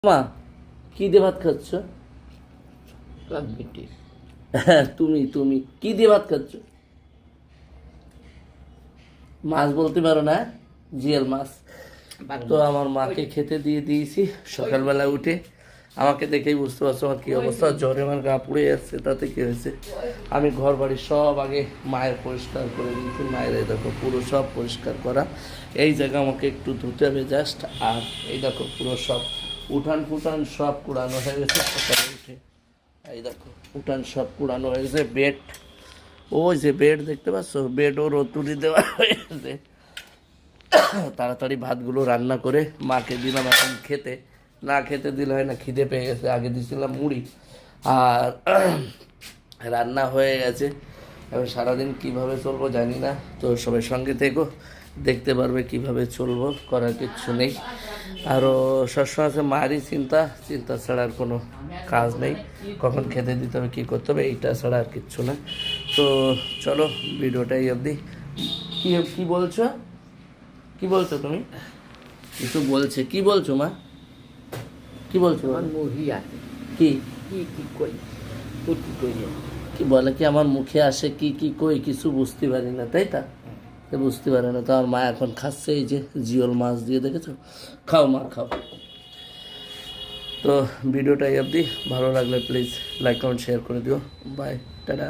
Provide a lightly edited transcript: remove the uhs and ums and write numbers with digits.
মা কি দিয়ে ভাত খাচ্ছ? হ্যাঁ, তুমি তুমি কি দিয়ে ভাত খাচ্ছ? মাছ বলতে পারো না? জিয়াল মাছ। তো আমার মাকে খেতে দিয়ে দিয়েছি সকালবেলা উঠে। আমাকে দেখেই বুঝতে পারছো আমার কি অবস্থা, জ্বরে আমার গা পুড়ে যাচ্ছে। তাতে কি হয়েছে, আমি ঘর বাড়ি সব আগে মায়ের পরিষ্কার করে দিয়েছি। মায়ের এই দেখো পুরো সব পরিষ্কার করা, এই জায়গা আমাকে একটু ধুতে হবে জাস্ট। আর এই দেখো পুরো সব উঠান ফুটান সব কুড়ানো হয়ে গেছে সকালে উঠে। এই দেখো উঠান সব কুড়ানো হয়ে গেছে। বেড, ওই যে বেড দেখতে পাচ্ছ, বেডও রতুরি দেওয়া হয়ে গেছে। তাড়াতাড়ি ভাতগুলো রান্না করে মাকে দিলাম এখন খেতে। না খেতে দিলে হয় না, খিদে পেয়ে গেছে। আগে দিয়েছিলাম মুড়ি, আর রান্না হয়ে গেছে। এবার সারাদিন কিভাবে চলবো জানি না, তো সবাই সঙ্গে থেকো, দেখতে পারবে কিভাবে চলবো। করার কিচ্ছু নেই। আরও সবসময় আছে মায়েরই চিন্তা, চিন্তা ছাড়া আর কোনো কাজ নেই। কখন খেতে দিতে হবে, কী করতে হবে, এইটা ছাড়া আর কিচ্ছু না। তো চলো ভিডিওটাই অবধি। কি কি বলছো, কি বলছো তুমি? কিছু বলছে, কি বলছো মা, কি বলছো? কি কি বলে, কি আমার মুখে আসে, কি কি কই কিছু বুঝতে পারি না, তাই তা বুঝতে পারে না। তো আমার মা এখন খাচ্ছে এই যে জিওল মাছ দিয়ে, দেখেছো? খাও মা খাও। তো ভিডিওটা অবধি, ভালো লাগলে প্লিজ লাইক কমেন্ট শেয়ার করে দিও। Bye, tata.